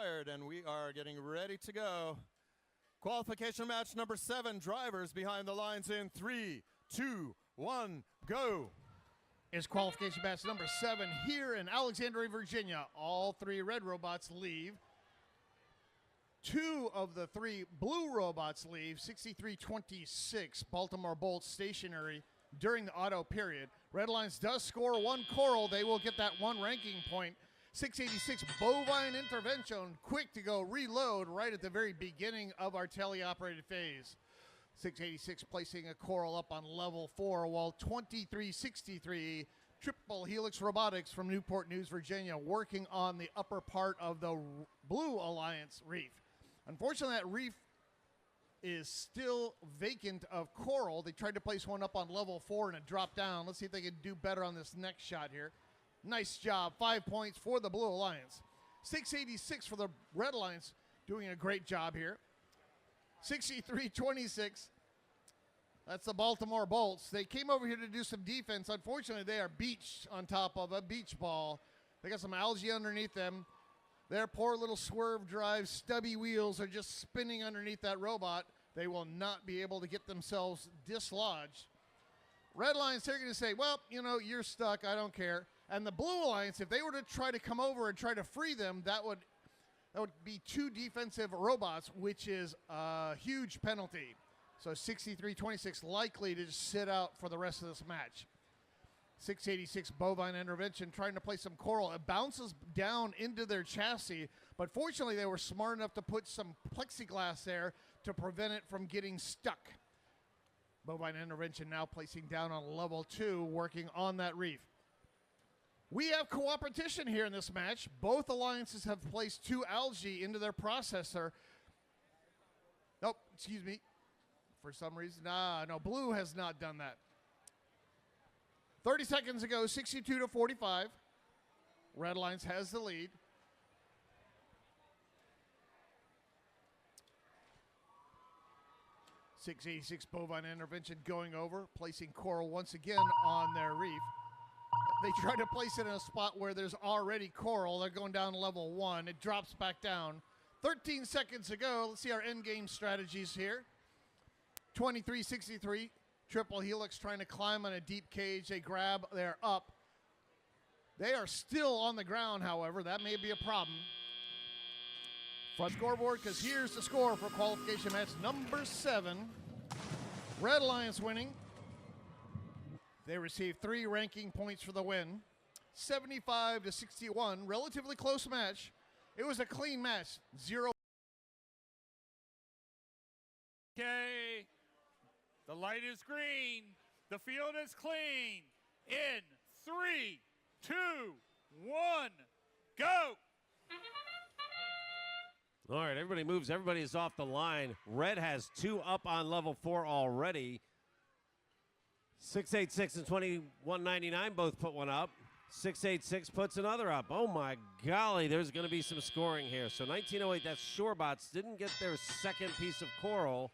fired, and we are getting ready to go. Qualification match number 7, drivers behind the lines in 3, 2, 1, go. Is qualification match number 7 here in Alexandria, Virginia. All 3 red robots leave. 2 of the 3 blue robots leave. 63-26, Baltimore Bolts stationary during the auto period. Red Lions does score 1 coral. They will get that 1 ranking point. 686 Bovine intervention, quick to go reload right at the very beginning of our teleoperated phase. 686 placing a coral up on level 4, while 2363 Triple Helix Robotics from Newport News, Virginia, working on the upper part of the Blue Alliance reef. Unfortunately, that reef is still vacant of coral. They tried to place one up on level 4 and it dropped down. Let's see if they can do better on this next shot here. Nice job. 5 points for the Blue Alliance. 686 for the Red Alliance, doing a great job here. 63-26. That's the Baltimore Bolts. They came over here to do some defense. Unfortunately, they are beached on top of a beach ball. They got some algae underneath them. Their poor little swerve drive, stubby wheels are just spinning underneath that robot. They will not be able to get themselves dislodged. Red Lions, they're going to say, well, you know, you're stuck. I don't care. And the Blue Alliance, if they were to try to come over and try to free them, that would be 2 defensive robots, which is a huge penalty. So 63-26 likely to just sit out for the rest of this match. 686 Bovine intervention trying to play some coral. It bounces down into their chassis, but fortunately they were smart enough to put some plexiglass there to prevent it from getting stuck. Bovine intervention now placing down on level 2, working on that reef. We have cooperation here in this match. Both alliances have placed 2 algae into their processor. Nope, excuse me. For some reason, no, blue has not done that. 30 seconds ago, 62-45. Red Lions has the lead. .686 Bovine intervention going over, placing coral once again on their reef. They try to place it in a spot where there's already coral. They're going down level 1. It drops back down. 13 seconds ago. Let's see our end game strategies here. 2363 Triple Helix trying to climb on a deep cage. They grab, they're up. They are still on the ground, however. That may be a problem. Front scoreboard, because here's the score for qualification match number 7. Red Alliance winning. They received 3 ranking points for the win. 75-61, relatively close match. It was a clean match. 0. Okay, the light is green. The field is clean. In 3, 2, 1, go. All right, everybody moves. Everybody is off the line. Red has 2 up on level 4 already. 686 and 2199 both put one up. 686 puts another up. Oh my golly, there's going to be some scoring here. So 1908, that's Shorebots, didn't get their second piece of coral.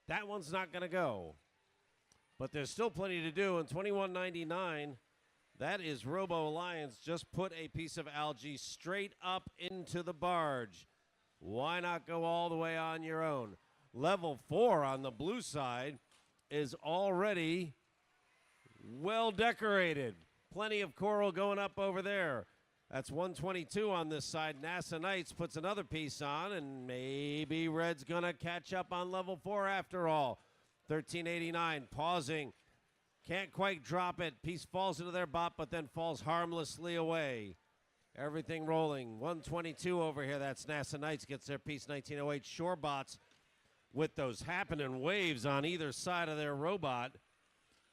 That one's not going to go. But there's still plenty to do. And 2199, that is Robo Alliance, just put a piece of algae straight up into the barge. Why not go all the way on your own? Level 4 on the blue side is already well decorated. Plenty of coral going up over there. That's 122 on this side. NASA Knights puts another piece on, and maybe Red's gonna catch up on level 4 after all. 1389 pausing. Can't quite drop it. Piece falls into their bot, but then falls harmlessly away. Everything rolling. 122 over here. That's NASA Knights gets their piece. 1908 Shorebots with those happening waves on either side of their robot.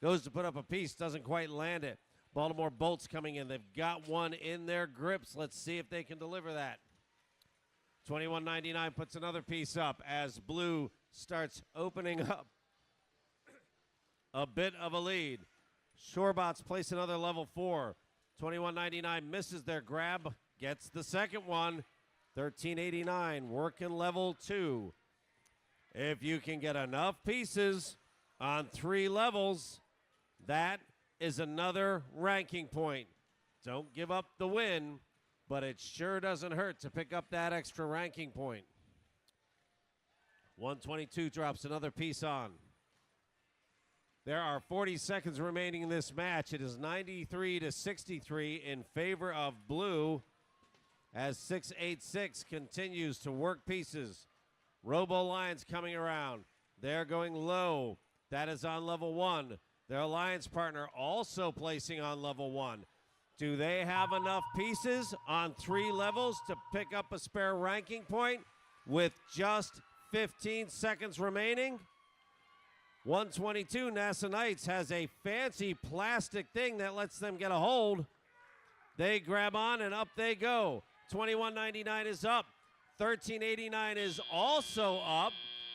Goes to put up a piece, doesn't quite land it. Baltimore Bolts coming in. They've got one in their grips. Let's see if they can deliver that. 2199 puts another piece up as blue starts opening up a bit of a lead. Shorebots place another level 4. 2199 misses their grab, gets the second one. 1389 working level 2. If you can get enough pieces on 3 levels, that is another ranking point. Don't give up the win. but it sure doesn't hurt to pick up that extra ranking point. 122 drops another piece on. There are 40 seconds remaining in this match. It is 93-63 in favor of blue as 686 continues to work pieces. Robo Lions coming around. They're going low. That is on level 1. Their alliance partner also placing on level 1. Do they have enough pieces on 3 levels to pick up a spare ranking point with just 15 seconds remaining? 122, NASA Knights has a fancy plastic thing that lets them get a hold. They grab on and up they go. 2199 is up. 1389 is also up.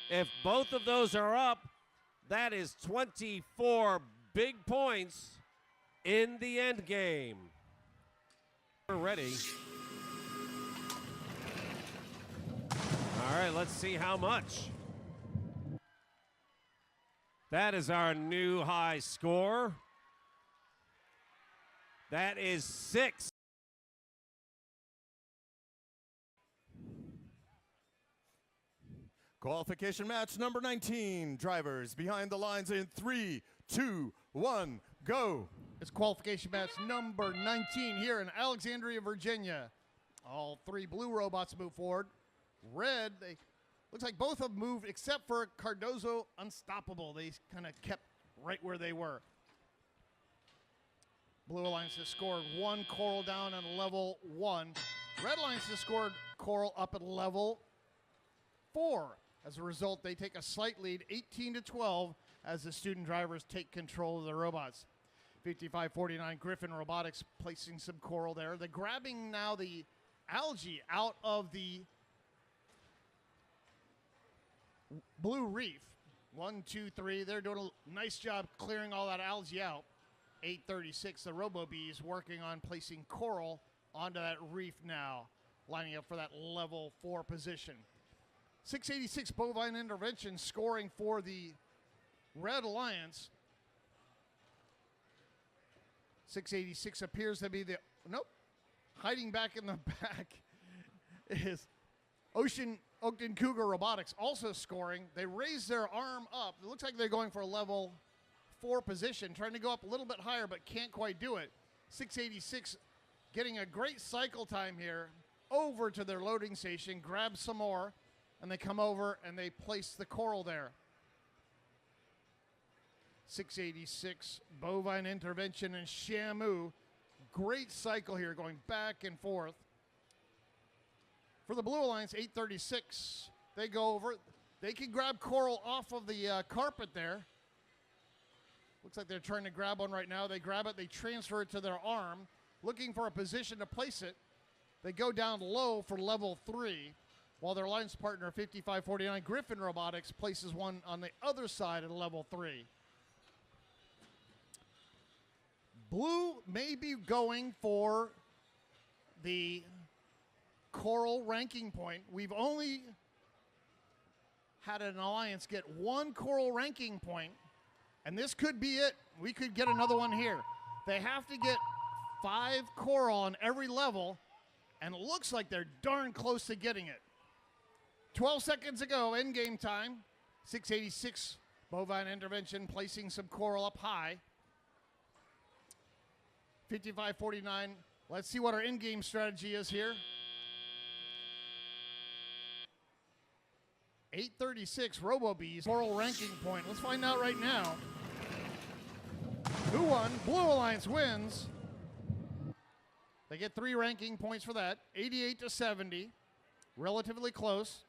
If both of those are up, that is 24 big points in the end game. We're ready. All right, let's see how much. That is our new high score. That is 6. Qualification match number 19. Drivers behind the lines in 3, 2, 1, go. It's qualification match number 19 here in Alexandria, Virginia. All 3 blue robots move forward. Red, looks like both of them moved except for Cardozo Unstoppable. They kind of kept right where they were. Blue Alliance has scored 1 coral down on level 1. Red Alliance has scored coral up at level 4. As a result, they take a slight lead, 18-12, as the student drivers take control of the robots. 5549 Griffin Robotics placing some coral there. They're grabbing now the algae out of the blue reef. 1, 2, 3. They're doing a nice job clearing all that algae out. 836, the Robo Bees working on placing coral onto that reef now, lining up for that level 4 position. 686 Bovine Intervention scoring for the Red Alliance. 686 appears to be the, nope, hiding back in the back is Oakton Cougar Robotics also scoring. They raise their arm up. It looks like they're going for a level 4 position, trying to go up a little bit higher, but can't quite do it. 686 getting a great cycle time here over to their loading station, grab some more, and they come over and they place the coral there. 686 Bovine Intervention and Shamu. Great cycle here going back and forth. For the Blue Alliance, 836. They go over. They can grab coral off of the carpet there. Looks like they're trying to grab one right now. They grab it. They transfer it to their arm, looking for a position to place it. They go down low for level 3, while their alliance partner, 5549 Griffin Robotics, places one on the other side of level 3. Blue may be going for the coral ranking point. We've only had an alliance get 1 coral ranking point, and this could be it. We could get another one here. They have to get 5 coral on every level, and it looks like they're darn close to getting it. 12 seconds ago, end game time. 686 Bovine Intervention placing some coral up high. 5549. Let's see what our in-game strategy is here. 836 Robo Bees, coral ranking point. Let's find out right now. Who won? Blue Alliance wins. They get 3 ranking points for that. 88-70. Relatively close.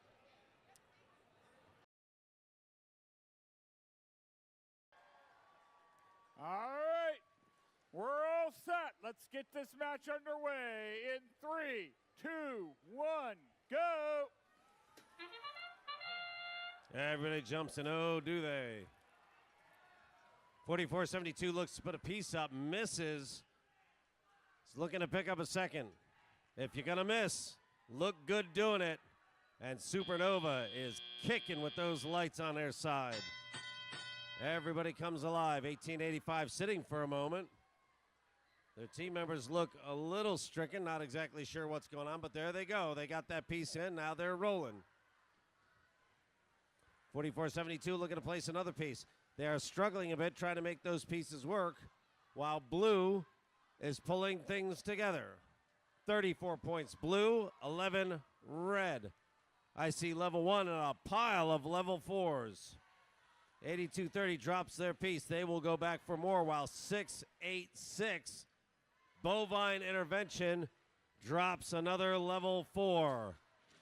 All right, we're all set. Let's get this match underway in 3, 2, 1, go. Everybody jumps in, oh, do they? 4472 looks to put a piece up, misses. He's looking to pick up a second. If you're gonna miss, look good doing it. And Supernova is kicking with those lights on their side. Everybody comes alive. 1885 sitting for a moment. Their team members look a little stricken, not exactly sure what's going on, but there they go. They got that piece in, now they're rolling. 44-72 looking to place another piece. They are struggling a bit, trying to make those pieces work, while blue is pulling things together. 34 points blue, 11 red. I see level 1 and a pile of level 4s. 82-30 drops their piece. They will go back for more, while 6-8-6 Bovine Intervention drops another level 4.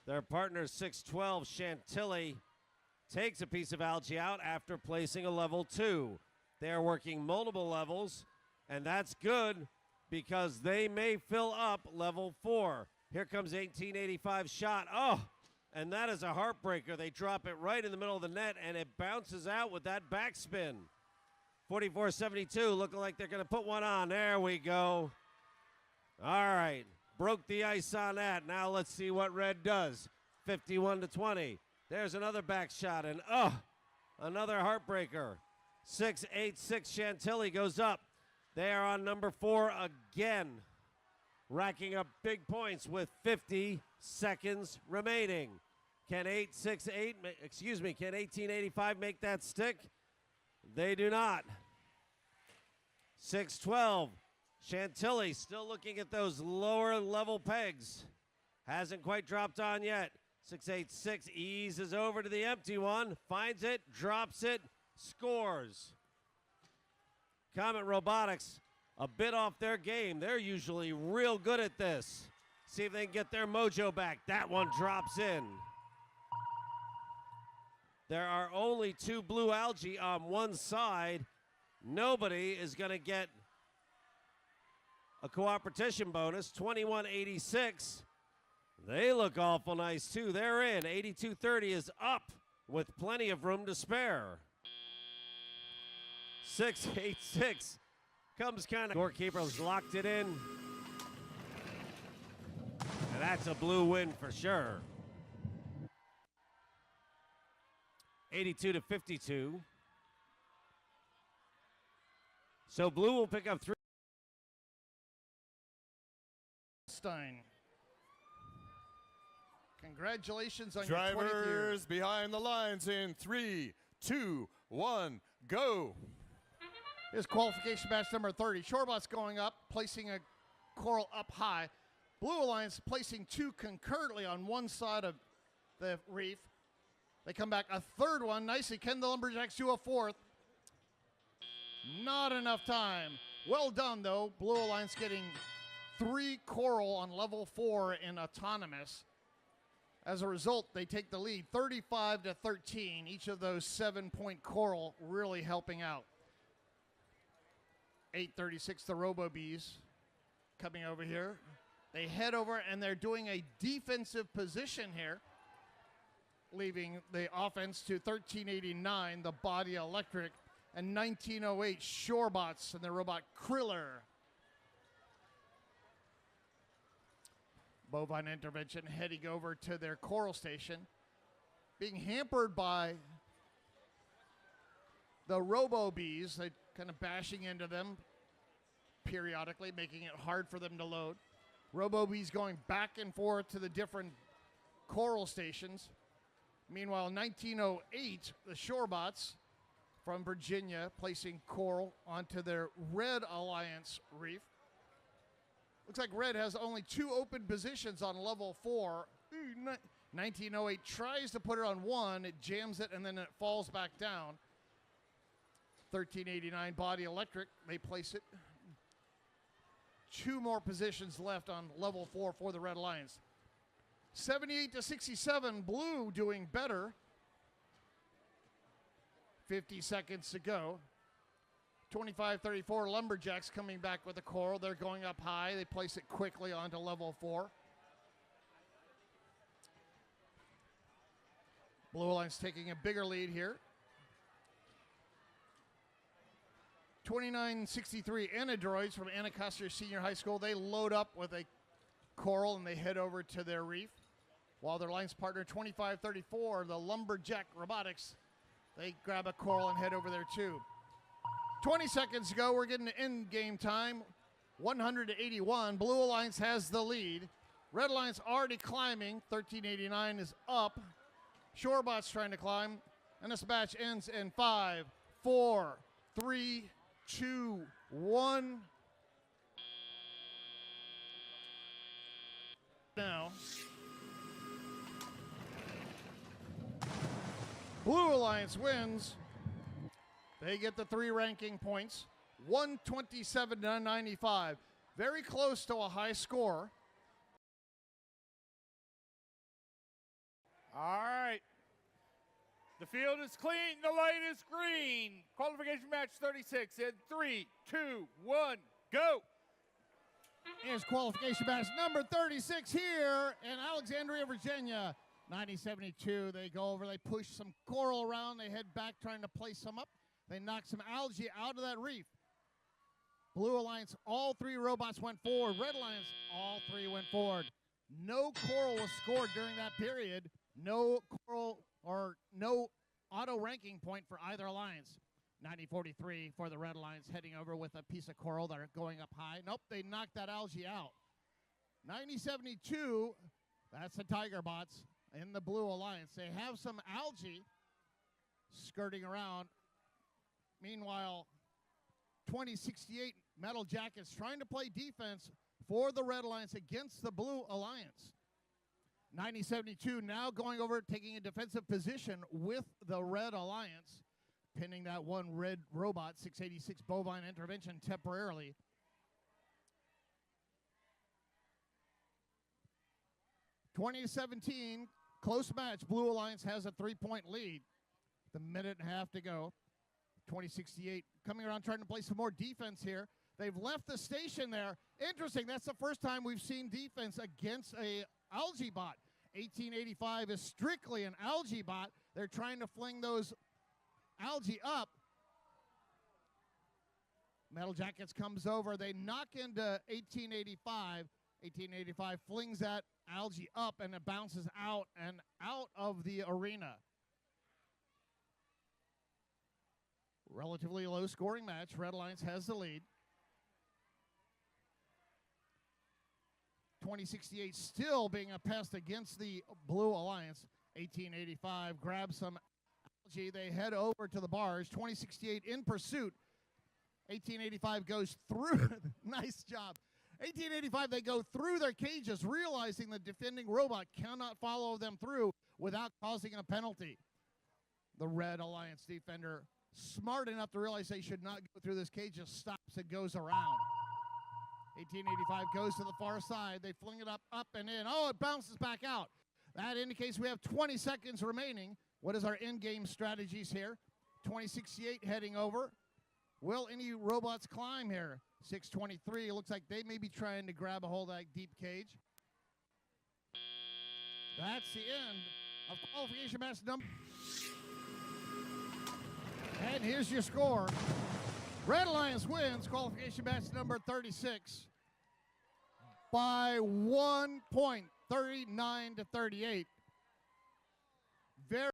Their partner 6-12 Chantilly takes a piece of algae out after placing a level 2. They are working multiple levels, and that's good because they may fill up level 4. Here comes 1885 shot. Oh, and that is a heartbreaker. They drop it right in the middle of the net, and it bounces out with that backspin. 44-72 looking like they're going to put one on. There we go. All right, broke the ice on that. Now let's see what red does. 51-20. There's another back shot, and another heartbreaker. 6-8-6 Chantilly goes up. They are on number 4 again, racking up big points with 50 seconds remaining. Can 1885 make that stick? They do not. 6-12 Chantilly still looking at those lower level pegs. Hasn't quite dropped on yet. 6-8-6 eases over to the empty one, finds it, drops it, scores. Comet Robotics a bit off their game. They're usually real good at this. See if they can get their mojo back. That one drops in. There are only 2 blue algae on one side. Nobody is going to get a cooperation bonus. 21-86. They look awful nice too. They're in. 82-30 is up with plenty of room to spare. 6-8-6 comes kind of. Scorekeeper's locked it in. And that's a blue win for sure. 82-52. So blue will pick up 3. Stein. Congratulations on your 20th year. Drivers behind the lines in 3, 2, 1, go. Here's qualification match number 30. Shorebot's going up, placing a coral up high. Blue Alliance placing 2 concurrently on one side of the reef. They come back a third one. Nicely, can the Lumberjacks do a 4th? Not enough time. Well done, though. Blue Alliance getting 3 coral on level 4 in autonomous. As a result, they take the lead 35-13. Each of those 7-point coral really helping out. 8:36, the Robo Bees coming over here. They head over and they're doing a defensive position here, leaving the offense to 1389, the Body Electric, and 1908 Shorebots and the robot Kriller. Bovine Intervention heading over to their coral station, being hampered by the Robo Bees. They kind of bashing into them periodically, making it hard for them to load. Robo Bees going back and forth to the different coral stations. Meanwhile, 1908, the Shorebots from Virginia, placing coral onto their Red Alliance reef. Looks like Red has only 2 open positions on level 4. 1908 tries to put it on 1, it jams it, and then it falls back down. 1389 Body Electric, they place it. 2 more positions left on level 4 for the Red Alliance. 78-67, Blue doing better. 50 seconds to go. 25-34, Lumberjacks coming back with a coral. They're going up high. They place it quickly onto level 4. Blue Alliance taking a bigger lead here. 29-63, Anadroids from Anacostia Senior High School. They load up with a coral and they head over to their reef. While their alliance partner, 25-34, the Lumberjack Robotics, they grab a coral and head over there too. 20 seconds to go. We're getting to end game time. 100-81. Blue Alliance has the lead. Red Alliance already climbing. 1389 is up. Shorebot's trying to climb. And this match ends in 5, 4, 3, 2, 1. Now, Blue Alliance wins. They get the 3 ranking points, 127 to 95. Very close to a high score. All right. The field is clean. The light is green. Qualification match 36 in 3, 2, 1, go. Here's qualification match number 36 here in Alexandria, Virginia. 90-72, they go over, they push some coral around, they head back trying to place some up. They knock some algae out of that reef. Blue Alliance, all 3 robots went forward. Red Alliance, all 3 went forward. No coral was scored during that period. No coral or no auto ranking point for either alliance. 90-43 for the Red Alliance, heading over with a piece of coral that are going up high. Nope, they knocked that algae out. 90-72, that's the Tiger Bots in the Blue Alliance. They have some algae skirting around. Meanwhile, 2068 Metal Jackets trying to play defense for the Red Alliance against the Blue Alliance. 90-72 now going over, taking a defensive position with the Red Alliance, pinning that one red robot, 686 Bovine intervention temporarily. (2017) close match. Blue Alliance has a 3-point lead. The minute and a half to go. 2068 coming around trying to play some more defense here. They've left the station there. Interesting, that's the first time we've seen defense against a algae bot. 1885 is strictly an algae bot. They're trying to fling those algae up. Metal Jackets comes over. They knock into 1885. 1885 flings that algae up and it bounces out and out of the arena. Relatively low scoring match. Red Alliance has the lead. 2068 still being a pest against the Blue Alliance. 1885 grabs some algae. They head over to the bars. 2068 in pursuit. 1885 goes through. Nice job. 1885, they go through their cages, realizing the defending robot cannot follow them through without causing a penalty. The Red Alliance defender, smart enough to realize they should not go through this cage, just stops and goes around. 1885 goes to the far side. They fling it up and in. Oh, it bounces back out. That indicates we have 20 seconds remaining. What is our in-game strategies here? 2068 heading over. Will any robots climb here? 623, it looks like they may be trying to grab a hold of that deep cage. That's the end of qualification match number. And here's your score. Red Alliance wins qualification match number 36 by 1 point, 39 to 38. Very.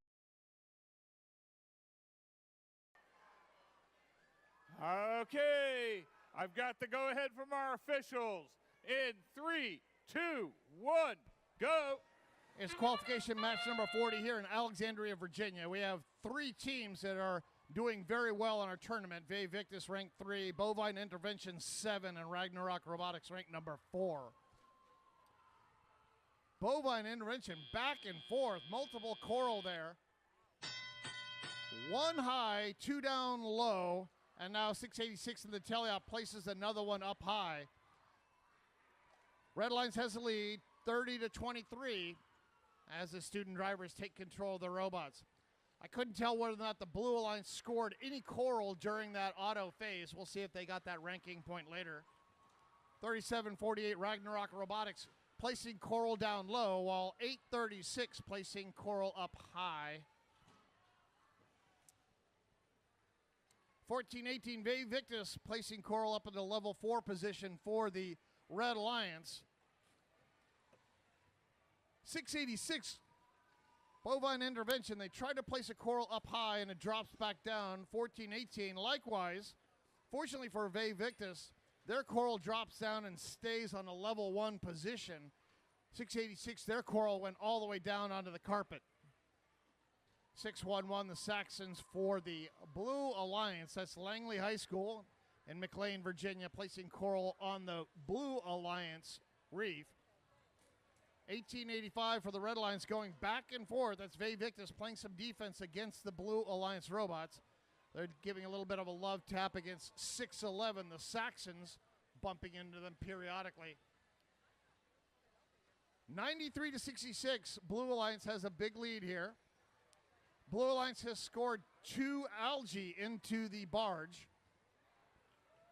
Okay, I've got the go-ahead from our officials. In 3, 2, 1, go. It's qualification match number 40 here in Alexandria, Virginia. We have 3 teams that are doing very well in our tournament. VA Victus ranked 3, Bovine Intervention 7, and Ragnarok Robotics ranked number 4. Bovine Intervention back and forth, multiple coral there. 1 high, 2 down low, and now 686 in the teleop places another one up high. Red Alliance has the lead, 30 to 23, as the student drivers take control of the robots. I couldn't tell whether or not the Blue Alliance scored any coral during that auto phase. We'll see if they got that ranking point later. 37-48 Ragnarok Robotics placing coral down low, while 836 placing coral up high. 14-18 VA Victus placing coral up in the level 4 position for the Red Alliance. 686 Bovine Intervention, they tried to place a coral up high and it drops back down. 14-18 likewise. Fortunately for VA Victus, their coral drops down and stays on a level 1 position. 686, their coral went all the way down onto the carpet. 611, the Saxons for the Blue Alliance. That's Langley High School in McLean, Virginia, placing coral on the Blue Alliance reef. 1885 for the Red Alliance, going back and forth. That's Ve Victus playing some defense against the Blue Alliance robots. They're giving a little bit of a love tap against 611, the Saxons, bumping into them periodically. 93 to 66, Blue Alliance has a big lead here. Blue Alliance has scored 2 algae into the barge.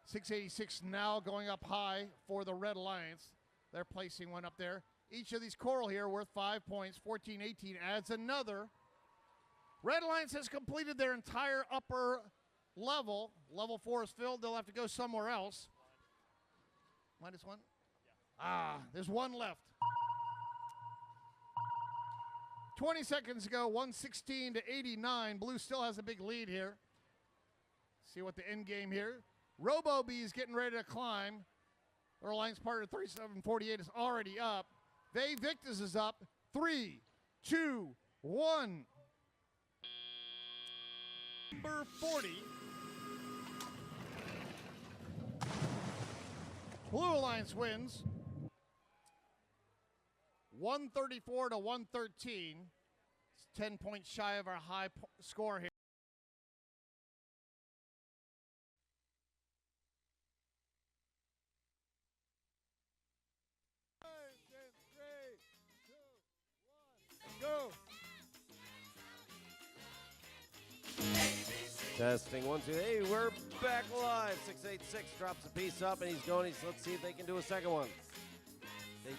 686 now going up high for the Red Alliance. They're placing one up there. Each of these coral here worth 5 points. 14-18 adds another. Red Alliance has completed their entire upper level. Level 4 is filled. They'll have to go somewhere else. Minus 1? Yeah. There's one left. 20 seconds ago, 116 to 89. Blue still has a big lead here. See what the end game here. RoboBee is getting ready to climb. Their Alliance partner 3748 is already up. Ve Victus is up. 3, 2, 1. Number 40. Blue Alliance wins. 134 to 113. It's 10 points shy of our high score here. Go. Testing 1, 2. Hey, we're back live. 686 drops a piece up, and he's going. Let's see if they can do a second one. They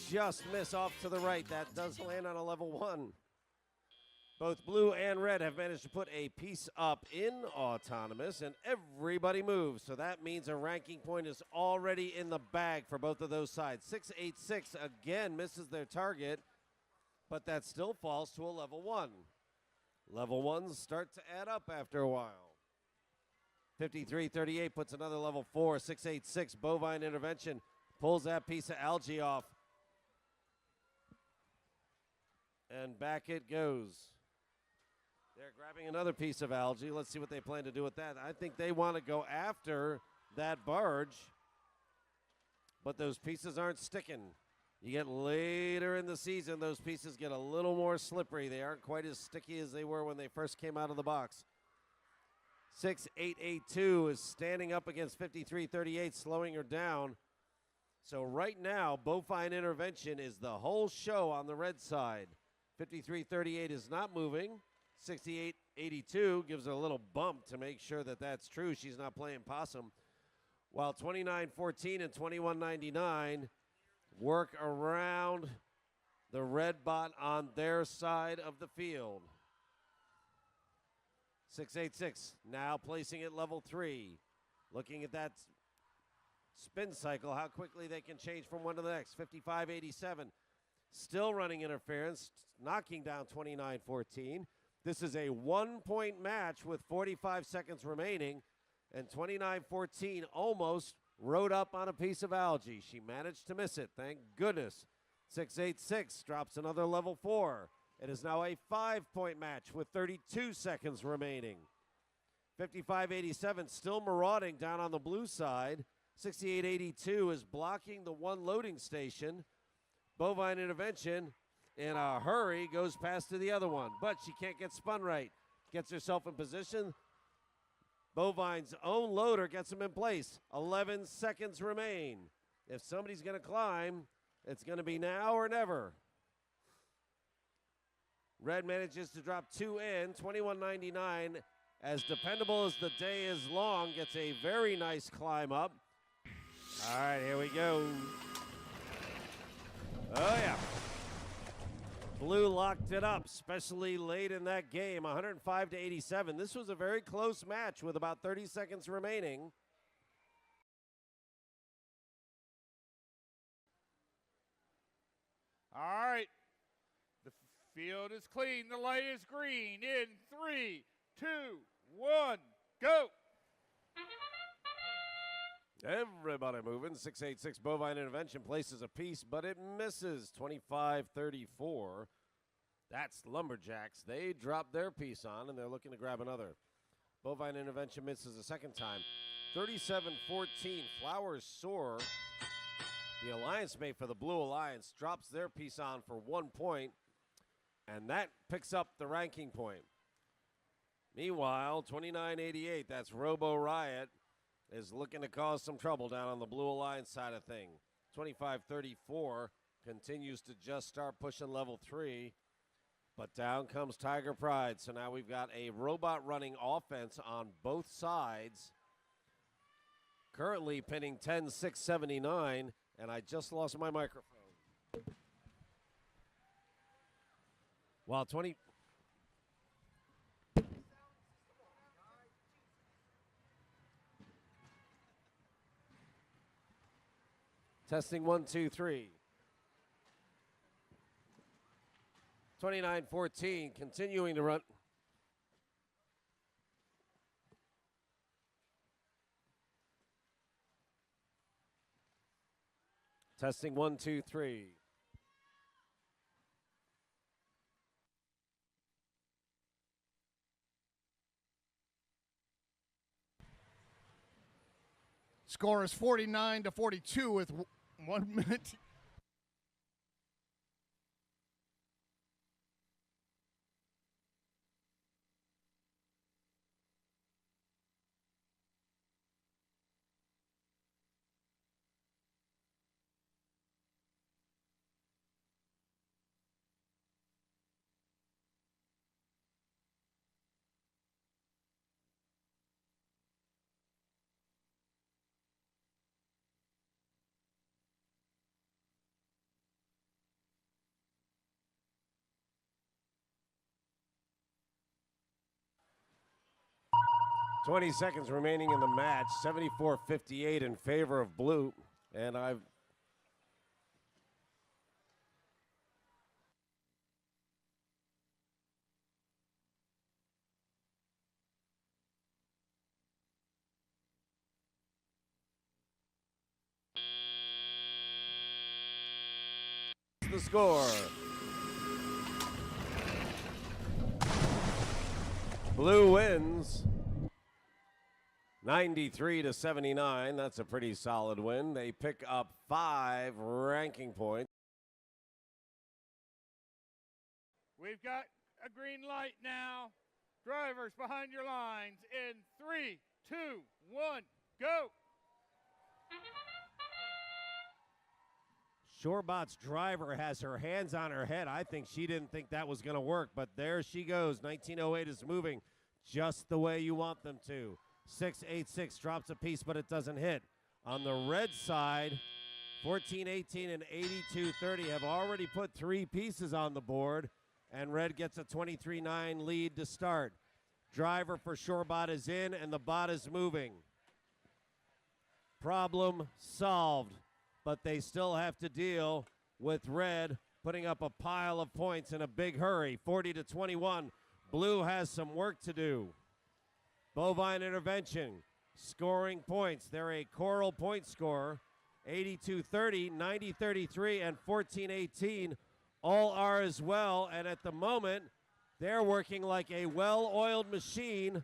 just miss off to the right. That does land on a level 1. Both blue and red have managed to put a piece up in autonomous, and everybody moves. So that means a ranking point is already in the bag for both of those sides. 686 again misses their target, but that still falls to a level 1. Level 1s start to add up after a while. 53-38 puts another level 4. 686 Bovine intervention pulls that piece of algae off. And back it goes. They're grabbing another piece of algae. Let's see what they plan to do with that. I think they want to go after that barge, but those pieces aren't sticking. You get later in the season, those pieces get a little more slippery. They aren't quite as sticky as they were when they first came out of the box. 6882 is standing up against 5338, slowing her down. So right now, Bovine intervention is the whole show on the red side. 5338 is not moving. 6882 gives her a little bump to make sure that that's true. She's not playing possum. While 2914 and 2199 work around the red bot on their side of the field. 686 now placing it level 3. Looking at that spin cycle, how quickly they can change from one to the next. 5587 still running interference, knocking down 2914. This is a 1-point match with 45 seconds remaining, and 2914 almost rode up on a piece of algae. She managed to miss it, thank goodness. 686 drops another level 4. It is now a 5-point match with 32 seconds remaining. 5587 still marauding down on the blue side. 6882 is blocking the one loading station. Bovine intervention in a hurry goes past to the other one, but she can't get spun right. Gets herself in position. Bovine's own loader gets him in place. 11 seconds remain. If somebody's going to climb, it's going to be now or never. Red manages to drop 2 in. 2199, as dependable as the day is long, gets a very nice climb up. All right, here we go. Oh, yeah. Blue locked it up, especially late in that game, 105 to 87. This was a very close match with about 30 seconds remaining. All right. The field is clean. The light is green. In 3, 2, 1, go. Everybody moving. 686 Bovine Intervention places a piece, but it misses. 25-34. That's Lumberjacks. They drop their piece on, and they're looking to grab another. Bovine Intervention misses a second time. 37-14. Flowers soar. The alliance mate for the Blue Alliance drops their piece on for 1 point, and that picks up the ranking point. Meanwhile, 29-88, that's Robo Riot, is looking to cause some trouble down on the Blue Alliance side of thing. 25-34 continues to just start pushing level 3, but down comes Tiger Pride. So now we've got a robot running offense on both sides, currently pinning 10-6-79, and I just lost my microphone. While 20... Testing 1, 2, 3. 29-14, continuing to run. Testing 1, 2, 3. Score is 49-42 with 1 minute. Twenty seconds remaining in the match. 74-58 in favor of blue. And I've the score. Blue wins 93-79. That's a pretty solid win. They pick up 5 ranking points. We've got a green light now. Drivers behind your lines in 3, 2, 1, go. Shorebot's driver has her hands on her head. I think she didn't think that was going to work, but there she goes. 1908 is moving just the way you want them to. 686 drops a piece, but it doesn't hit. On the red side, 1418 and 8230 have already put 3 pieces on the board, and red gets a 23-9 lead to start. Driver for Shorebot is in, and the bot is moving. Problem solved, but they still have to deal with red putting up a pile of points in a big hurry. 40-21. Blue has some work to do. Bovine Intervention scoring points. They're a Coral point scorer. 82-30, 90-33, and 14-18 all are as well. And at the moment, they're working like a well-oiled machine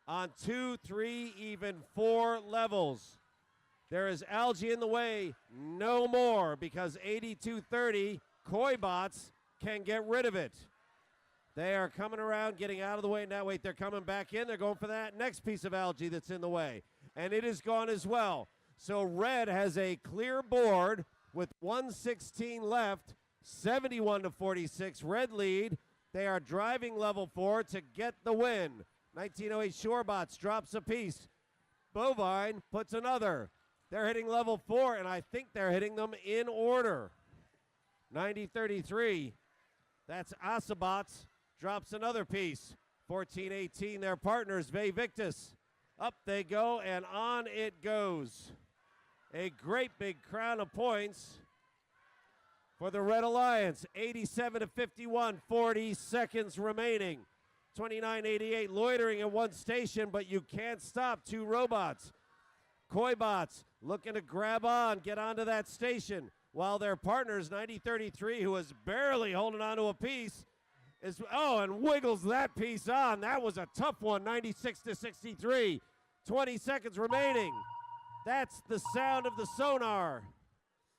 on 2, 3, even 4 levels. There is algae in the way, no more, because 82-30 koi bots can get rid of it. They are coming around, getting out of the way. Now, wait, they're coming back in. They're going for that next piece of algae that's in the way. And it is gone as well. So red has a clear board with 1:16 left, 71-46. Red lead. They are driving level 4 to get the win. 1908 Shorebots drops a piece. Bovine puts another. They're hitting level 4, and I think they're hitting them in order. 90-33. That's Asabots. Drops another piece. 14-18, their partners, Ve Victus. Up they go, and on it goes. A great big crown of points for the Red Alliance. 87-51, 40 seconds remaining. 29-88, loitering at one station, but you can't stop 2 robots. Koi bots looking to grab on, get onto that station, while their partners, 9033, who was barely holding on to a piece, and wiggles that piece on. That was a tough one, 96-63. 20 seconds remaining. That's the sound of the sonar.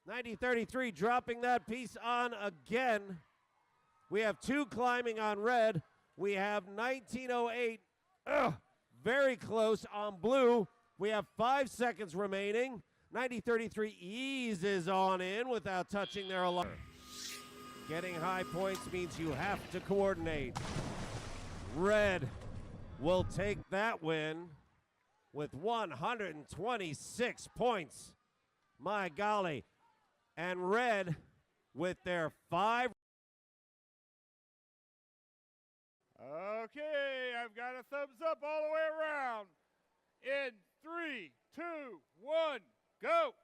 9033 dropping that piece on again. We have 2 climbing on red. We have 1908 very close on blue. We have 5 seconds remaining. 9033 eases on in without touching their alarm. Getting high points means you have to coordinate. Red will take that win with 126 points. My golly. And red with their 5. Okay, I've got a thumbs up all the way around. In 3, 2, 1, go.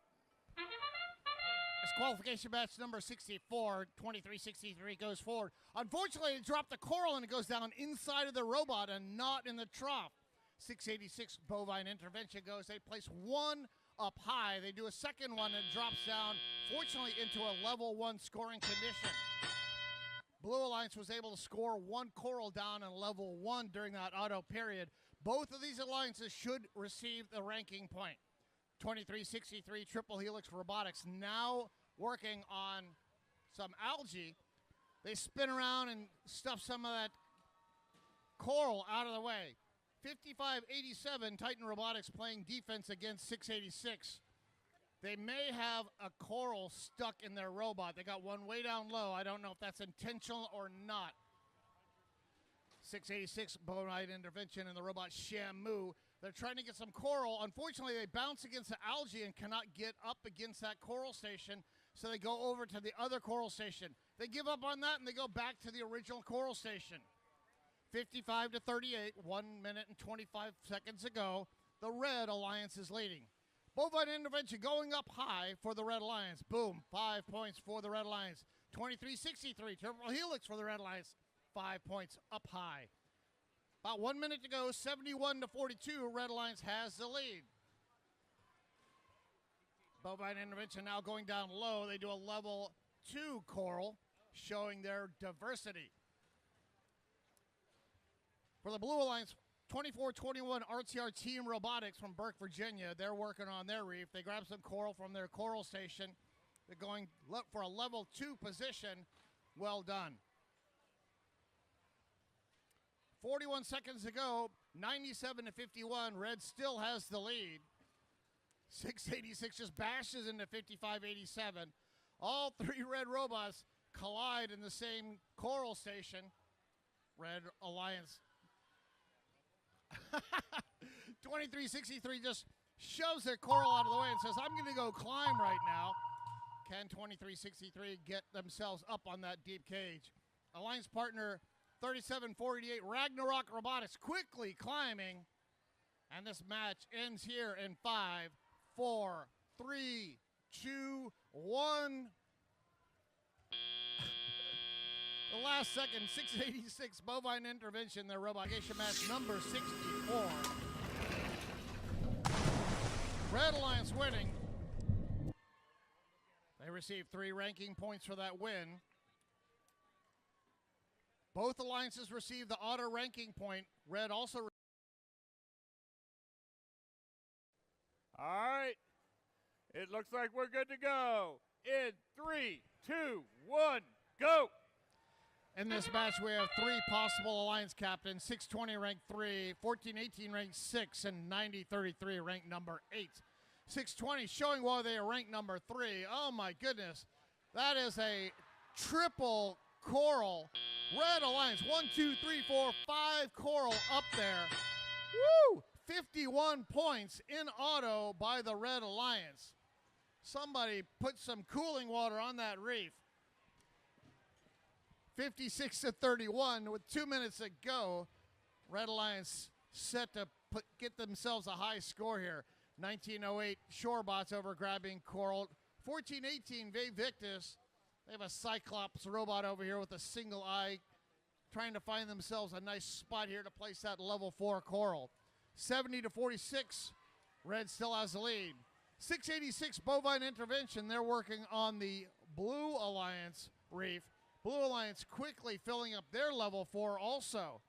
It's qualification match number 64. 2363 goes forward. Unfortunately, it dropped the coral and it goes down inside of the robot and not in the trough. 686 Bovine intervention goes. They place 1 up high. They do a second one and it drops down, fortunately, into a level 1 scoring condition. Blue Alliance was able to score 1 coral down in level 1 during that auto period. Both of these alliances should receive the ranking point. 2363 Triple Helix Robotics now working on some algae. They spin around and stuff some of that coral out of the way. 5587 Titan Robotics playing defense against 686. They may have a coral stuck in their robot. They got one way down low. I don't know if that's intentional or not. 686 Bovine intervention in the robot Shamu. They're trying to get some coral. Unfortunately, they bounce against the algae and cannot get up against that coral station, so they go over to the other coral station. They give up on that and they go back to the original coral station. 55-38, 1 minute and 25 seconds ago. The Red Alliance is leading. Bovine intervention going up high for the Red Alliance. Boom, 5 points for the Red Alliance. 2363, Triple Helix for the Red Alliance. 5 points up high. About 1 minute to go, 71-42, Red Alliance has the lead. Bovine intervention now going down low. They do a level 2 coral, showing their diversity. For the Blue Alliance, 2421 RTR Team Robotics from Burke, Virginia. They're working on their reef. They grab some coral from their coral station. They're going for a level 2 position. Well done. 41 seconds to go, 97-51. Red still has the lead. 686 just bashes into 5587. All 3 red robots collide in the same coral station. Red Alliance. 2363 just shoves their coral out of the way and says, I'm going to go climb right now. Can 2363 get themselves up on that deep cage? Alliance partner 3748 Ragnarok Robotics quickly climbing. And this match ends here in 5, 4, 3, 2, 1. The last second, 686 Bovine intervention, their robotication match number 64. Red Alliance winning. They received 3 ranking points for that win. Both alliances received the auto ranking point. Red also. All right. It looks like we're good to go. In 3, 2, 1, go. In this match, we have 3 possible alliance captains. 620 ranked 3, 1418 ranked 6, and 9033 ranked number 8. 620 showing why they are ranked number 3. Oh my goodness. That is a triple coral. Red Alliance, 1, 2, 3, 4, 5 coral up there. Woo! 51 points in auto by the Red Alliance. Somebody put some cooling water on that reef. 56-31 with 2 minutes to go. Red Alliance set to get themselves a high score here. 1908 Shorebots over grabbing coral. 1418 Ve Victus. They have a Cyclops robot over here with a single eye, trying to find themselves a nice spot here to place that level 4 coral. 70-46 Red still has the lead. 686 Bovine Intervention. They're working on the Blue Alliance reef. Blue Alliance quickly filling up their level 4 also.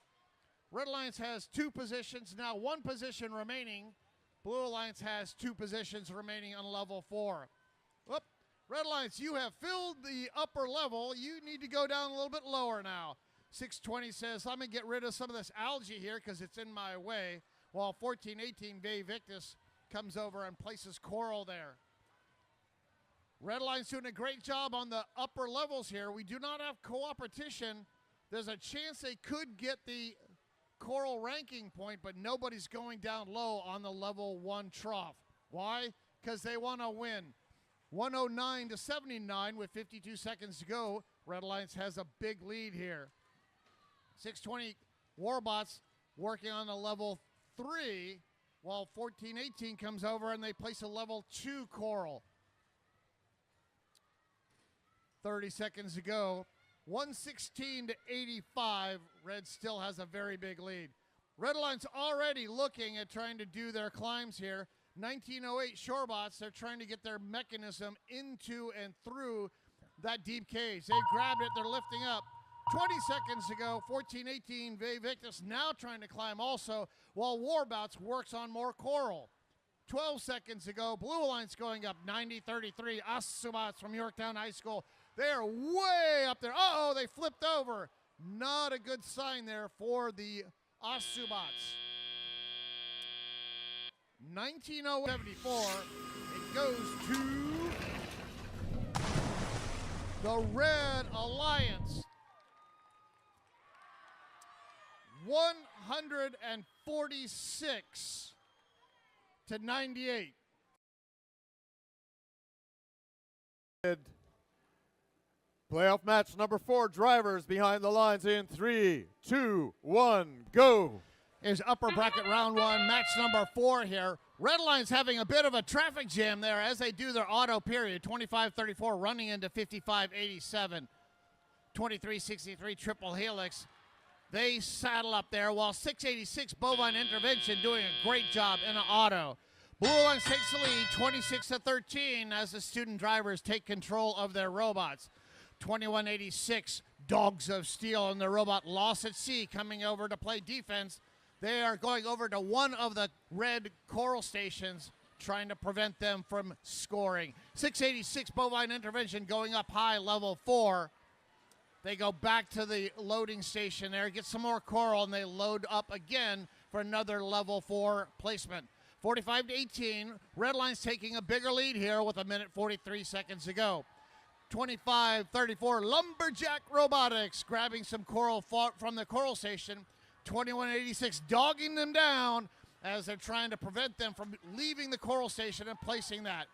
Red Alliance has 2 positions, now 1 position remaining. Blue Alliance has 2 positions remaining on level 4. Whoop. Red Alliance, you have filled the upper level. You need to go down a little bit lower now. 620 says, let me get rid of some of this algae here because it's in my way. While 1418 VA Victus comes over and places coral there. Red Alliance doing a great job on the upper levels here. We do not have coopetition. There's a chance they could get the coral ranking point, but nobody's going down low on the level 1 trough. Why? Because they want to win. 109 to 79 with 52 seconds to go. Red Alliance has a big lead here. 620 Warbots working on a level 3, while 1418 comes over and they place a level 2 coral. 30 seconds to go. 116 to 85. Red still has a very big lead. Red Alliance already looking at trying to do their climbs here. 1908 Shorebots, they're trying to get their mechanism into and through that deep cage. They grabbed it, they're lifting up. 20 seconds to go. 1418 VA Victus now trying to climb also, while Warbots works on more coral. 12 seconds to go. Blue Alliance going up 90-33. Asubats from Yorktown High School. They're way up there. Uh-oh, they flipped over. Not a good sign there for the Asubats. 1974. It goes to the Red Alliance. 146 to 98. Playoff match number 4, drivers behind the lines in 3, 2, 1, go. Is upper bracket round 1, match number 4 here. Red Alliance having a bit of a traffic jam there as they do their auto period. 25-34 running into 55-87. 23-63 triple helix. They saddle up there while 686 Bovine Intervention doing a great job in an auto. Blue Alliance takes the lead 26-13 as the student drivers take control of their robots. 2186 Dogs of Steel and the robot Lost at Sea coming over to play defense. They are going over to one of the red coral stations, trying to prevent them from scoring. 686 Bovine Intervention going up high, level 4. They go back to the loading station there, get some more coral, and they load up again for another level 4 placement. 45-18, Red Alliance taking a bigger lead here with 1:43 seconds to go. 25-34, Lumberjack Robotics grabbing some coral from the coral station. 2186 dogging them down as they're trying to prevent them from leaving the coral station and placing that.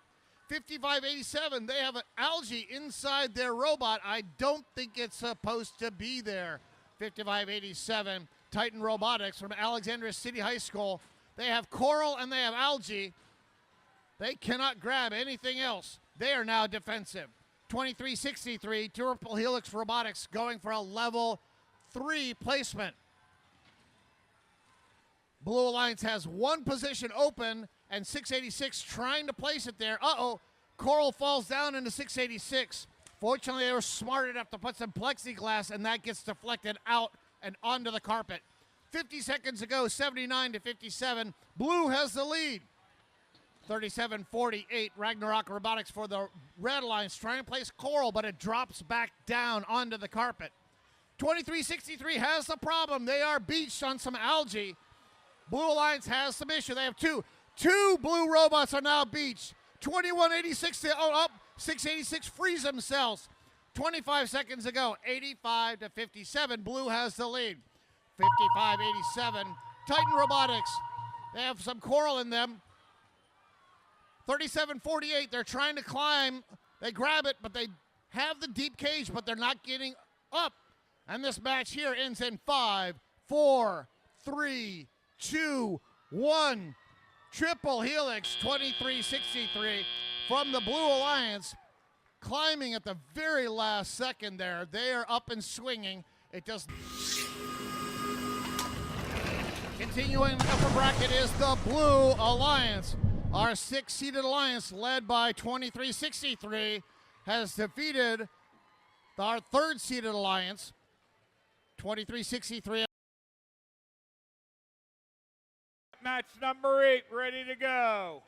5587, they have an algae inside their robot. I don't think it's supposed to be there. 5587, Titan Robotics from Alexandria City High School. They have coral and they have algae. They cannot grab anything else. They are now defensive. 2363, Triple Helix Robotics going for a level 3 placement. Blue Alliance has one position open, and 686 trying to place it there. Uh-oh, coral falls down into 686. Fortunately, they were smart enough to put some plexiglass, and that gets deflected out and onto the carpet. 50 seconds to go, 79-57. Blue has the lead. 37-48, Ragnarok Robotics for the Red Alliance, trying to place coral, but it drops back down onto the carpet. 2363 has the problem. They are beached on some algae. Blue Alliance has some issue. They have two blue robots are now beached. 2186, up. 686 frees themselves. 25 seconds to go. 85-57. Blue has the lead. 55-87. Titan Robotics. They have some coral in them. 37-48. They're trying to climb. They grab it, but they have the deep cage, but they're not getting up. And this match here ends in 5, 4, 3, 2, 1. Triple Helix 2363 from the Blue Alliance, climbing at the very last second there. They are up and swinging. It just continuing the upper bracket is the Blue Alliance. Our 6-seeded alliance, led by 2363, has defeated our 3rd-seeded alliance, 2363. Match number 8, ready to go.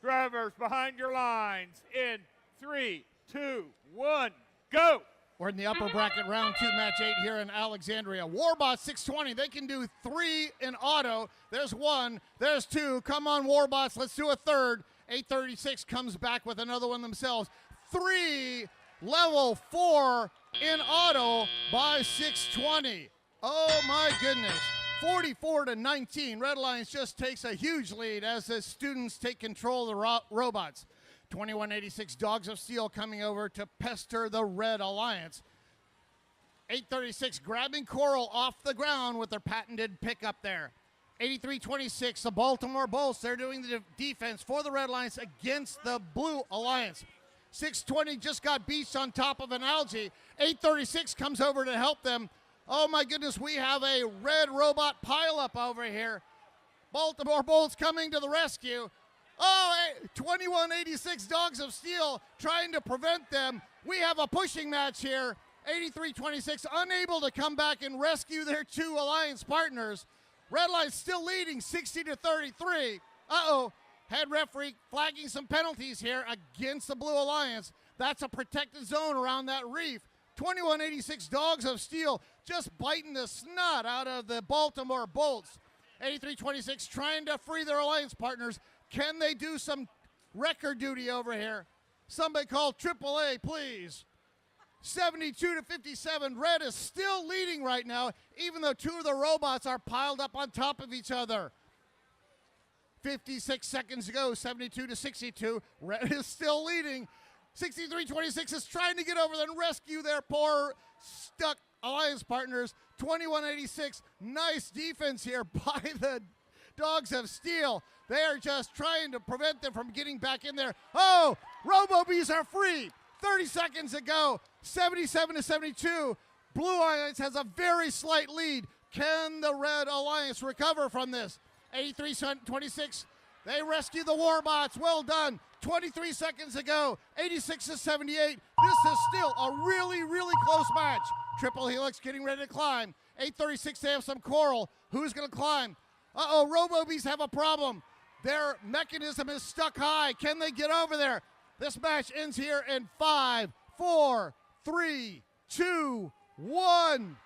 Drivers behind your lines in 3, 2, 1, go. We're in the upper bracket, round 2, match 8 here in Alexandria. Warbot 620, they can do 3 in auto. There's 1, there's 2. Come on, Warbots, let's do a third. 836 comes back with another one themselves. 3, level 4 in auto by 620. Oh my goodness. 44-19. Red Alliance just takes a huge lead as the students take control of the robots. 2186 Dogs of Steel coming over to pester the Red Alliance. 836 grabbing Coral off the ground with their patented pickup there. 8326, the Baltimore Bolts, they're doing the defense for the Red Alliance against the Blue Alliance. 620 just got beached on top of an algae. 836 comes over to help them. Oh my goodness, we have a red robot pileup over here. Baltimore Bolts coming to the rescue. Oh, 2186 Dogs of Steel trying to prevent them. We have a pushing match here. 8326 unable to come back and rescue their 2 alliance partners. Red Alliance still leading 60-33. Uh-oh, head referee flagging some penalties here against the Blue Alliance. That's a protected zone around that reef. 2186 Dogs of Steel just biting the snot out of the Baltimore Bolts. 8326 trying to free their alliance partners. Can they do some record duty over here? Somebody call AAA, please. 72-57. Red is still leading right now, even though 2 of the robots are piled up on top of each other. 56 seconds to go, 72-62. Red is still leading. 6326 is trying to get over there and rescue their poor stuck alliance partners. 2186, nice defense here by the Dogs of Steel. They are just trying to prevent them from getting back in there. Oh, Robo-Bees are free. 30 seconds to go, 77-72. Blue Alliance has a very slight lead. Can the Red Alliance recover from this? 83-26, they rescue the Warbots. Well done. 23 seconds to go, 86-78. This is still a really, really close match. Triple Helix getting ready to climb. 836, they have some Coral. Who's going to climb? Uh-oh, Robo-Bees have a problem. Their mechanism is stuck high. Can they get over there? This match ends here in 5, 4, 3, 2, 1.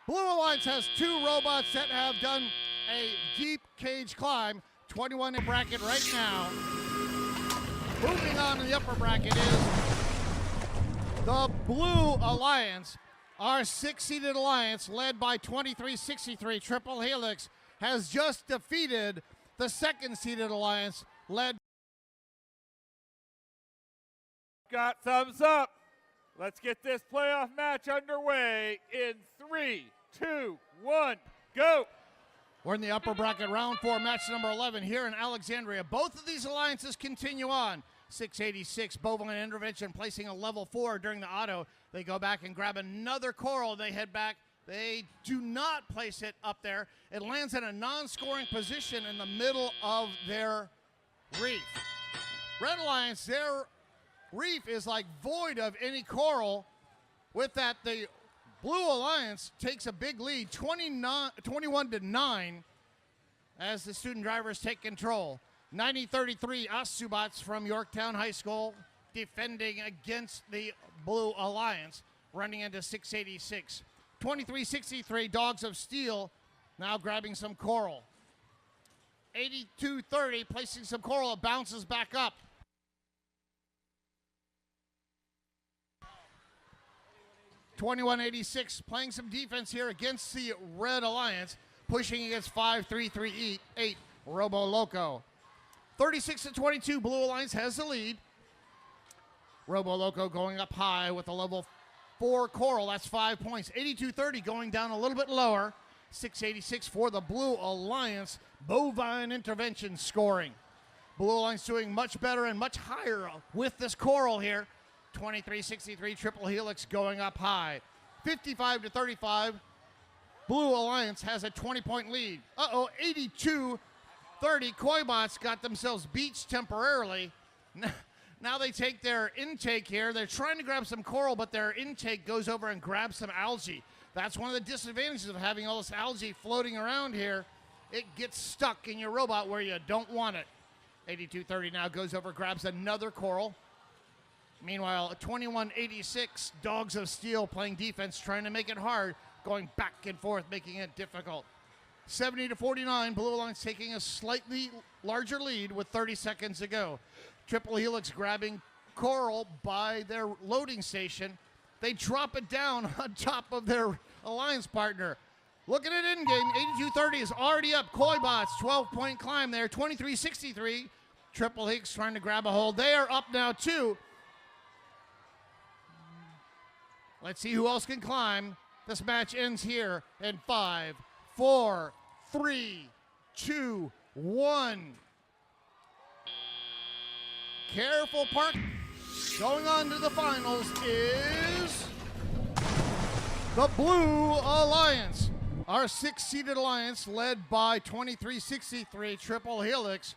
Blue Alliance has 2 robots that have done a deep cage climb. 21 in bracket right now. Moving on to the upper bracket is the Blue Alliance. Our 6-seeded alliance, led by 2363 Triple Helix, has just defeated the 2nd-seeded alliance, led. Got thumbs up. Let's get this playoff match underway in 3, 2, 1, go. We're in the upper bracket, round 4, match number 11 here in Alexandria. Both of these alliances continue on. 686 Bovine intervention, placing a level 4 during the auto. They go back and grab another Coral. They head back. They do not place it up there. It lands in a non-scoring position in the middle of their reef. Red Alliance, their reef is like void of any Coral. With that, the Blue Alliance takes a big lead, 21-9, as the student drivers take control. 90-33 Asubats from Yorktown High School defending against the Blue Alliance, running into 686. 2363 Dogs of Steel now grabbing some Coral. 82-30 placing some Coral, it bounces back up. $21.86 playing some defense here against the Red Alliance, pushing against 5-3-3-8 Robo Loco. 36-22, Blue Alliance has the lead. Robo Loco going up high with a level 4 Coral, that's 5 points. 82-30 going down a little bit lower. 686 for the Blue Alliance. Bovine intervention scoring. Blue Alliance doing much better and much higher with this Coral here. 23-63 Triple Helix going up high. 55-35. Blue Alliance has a 20-point lead. 82 30, Koibots got themselves beached temporarily. Now they take their intake here. They're trying to grab some coral, but their intake goes over and grabs some algae. That's one of the disadvantages of having all this algae floating around here. It gets stuck in your robot where you don't want it. 8230 now goes over, grabs another coral. Meanwhile, 2186, Dogs of Steel playing defense, trying to make it hard, going back and forth, making it difficult. 70-49, Blue Alliance taking a slightly larger lead with 30 seconds to go. Triple Helix grabbing coral by their loading station. They drop it down on top of their alliance partner. Looking at in-game, 8230 is already up. Koibots, 12-point climb there, 23-63. Triple Helix trying to grab a hold. They are up now too. Let's see who else can climb. This match ends here in 5, 4, 3, 2, 1. Careful park. Going on to the finals is the Blue Alliance. Our 6-seeded alliance, led by 2363 Triple Helix,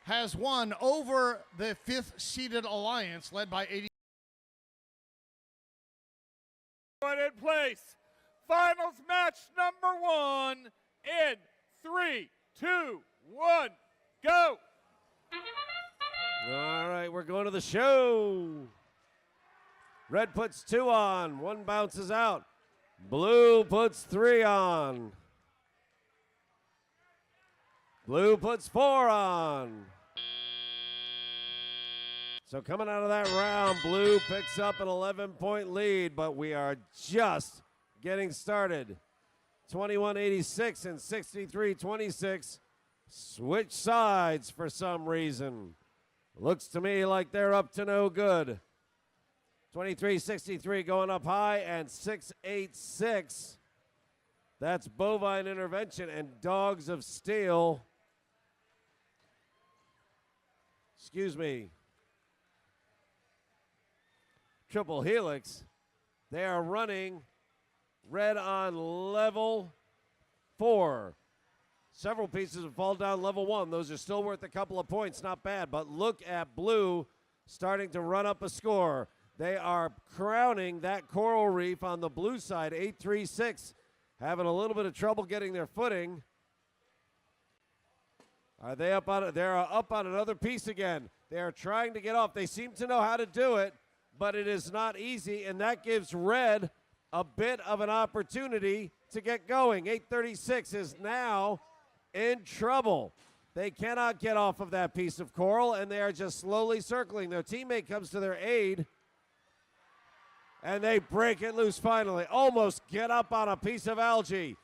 has won over the 5th-seeded alliance, led by 80. In place. Finals match number 1 in 3, 2, 1, go. All right, we're going to the show. Red puts 2 on, 1 bounces out. Blue puts 3 on. Blue puts 4 on. So coming out of that round, Blue picks up an 11-point lead, but we are just getting started. 21-86 and 63-26 switch sides for some reason. Looks to me like they're up to no good. 23-63 going up high, and 6-8-6. That's Bovine Intervention and Dogs of Steel. Excuse me. Triple Helix. They are running red on level 4. Several pieces have fallen down level 1. Those are still worth a couple of points. Not bad. But look at Blue starting to run up a score. They are crowning that coral reef on the blue side. 8-3-6. Having a little bit of trouble getting their footing. Are they up on it? They're up on another piece again. They are trying to get off. They seem to know how to do it, but it is not easy, and that gives red a bit of an opportunity to get going. 836 is now in trouble. They cannot get off of that piece of coral, and they are just slowly circling. Their teammate comes to their aid, and they break it loose finally. Almost get up on a piece of algae.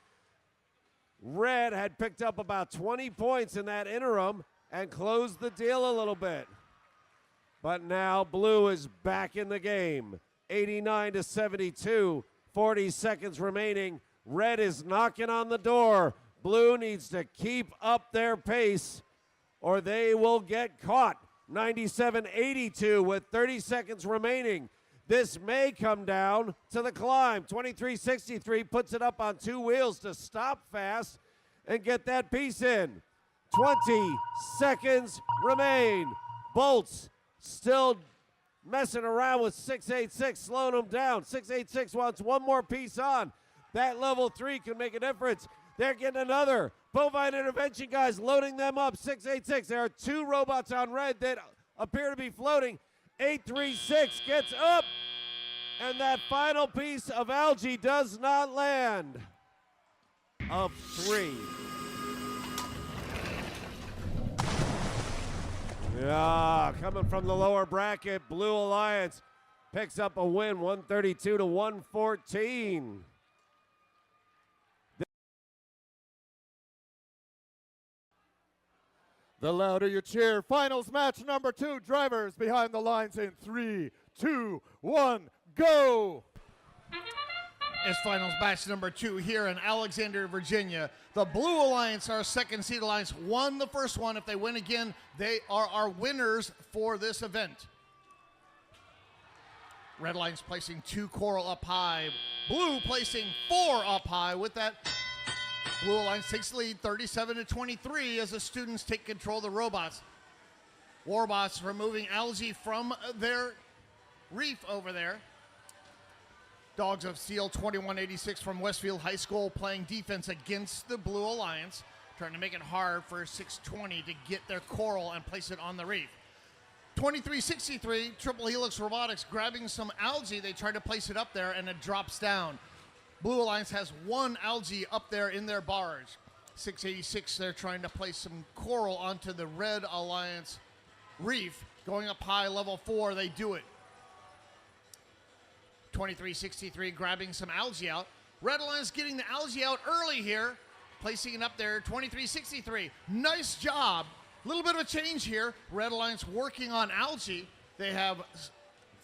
Red had picked up about 20 points in that interim and closed the deal a little bit. But now Blue is back in the game. 89-72, 40 seconds remaining. Red is knocking on the door. Blue needs to keep up their pace or they will get caught. 97-82 with 30 seconds remaining. This may come down to the climb. 23-63 puts it up on 2 wheels to stop fast and get that piece in. 20 seconds remain. Bolts still messing around with 686, slowing them down. 686 wants one more piece on. That level 3 can make a difference. They're getting another. Bovine Intervention guys loading them up. 686. There are 2 robots on red that appear to be floating. 836 gets up, and that final piece of algae does not land. Of 3. Yeah, coming from the lower bracket, Blue Alliance picks up a win, 132-114. The louder you cheer, finals match number 2, drivers behind the lines in 3, 2, 1, go! It's finals match number 2 here in Alexandria, Virginia. The Blue Alliance, our 2nd seed alliance, won the first one. If they win again, they are our winners for this event. Red Alliance placing 2 coral up high. Blue placing 4 up high with that Blue Alliance takes the lead 37-23 as the students take control of the robots. Warbots removing algae from their reef over there. Dogs of Steel 2186 from Westfield High School playing defense against the Blue Alliance, trying to make it hard for 620 to get their coral and place it on the reef. 2363, Triple Helix Robotics grabbing some algae. They try to place it up there and it drops down. Blue Alliance has one algae up there in their barge. 686, they're trying to place some coral onto the Red Alliance reef. Going up high, level 4, they do it. 2363 grabbing some algae out. Red Alliance getting the algae out early here, placing it up there. 2363, nice job. A little bit of a change here. Red Alliance working on algae. They have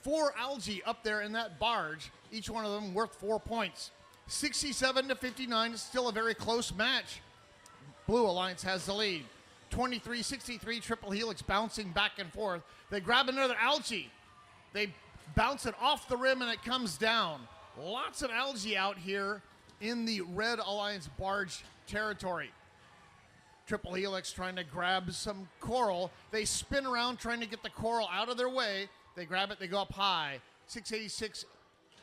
4 algae up there in that barge, each one of them worth 4 points. 67-59 is still a very close match. Blue Alliance has the lead. 2363 Triple Helix bouncing back and forth. They grab another algae. They bounce it off the rim and it comes down. Lots of algae out here in the Red Alliance barge territory. Triple Helix trying to grab some coral. They spin around trying to get the coral out of their way. They grab it, they go up high. 686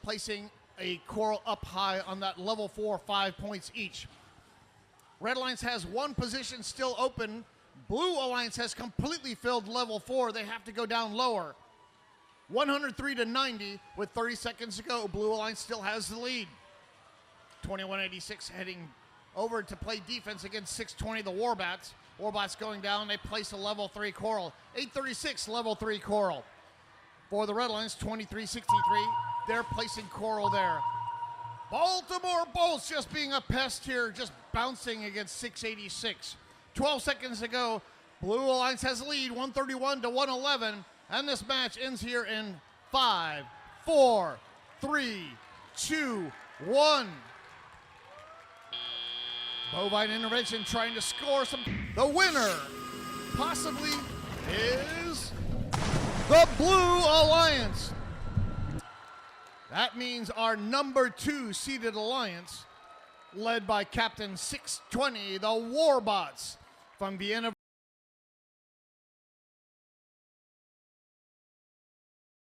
placing a coral up high on that level 4, 5 points each. Red Alliance has one position still open. Blue Alliance has completely filled level 4. They have to go down lower. 103-90 with 30 seconds to go. Blue Alliance still has the lead. 2186 heading over to play defense against 620, the Warbats. Warbats going down. They place a level 3 coral. 836 level 3 coral. For the Red Alliance, 2363. They're placing coral there. Baltimore Bolts just being a pest here, just bouncing against 686. 12 seconds to go. Blue Alliance has the lead, 131-111. And this match ends here in 5, 4, 3, 2, 1. Bovine Intervention trying to score some. The winner possibly is the Blue Alliance. That means our number 2 seeded alliance, led by Captain 620, the Warbots from Vienna.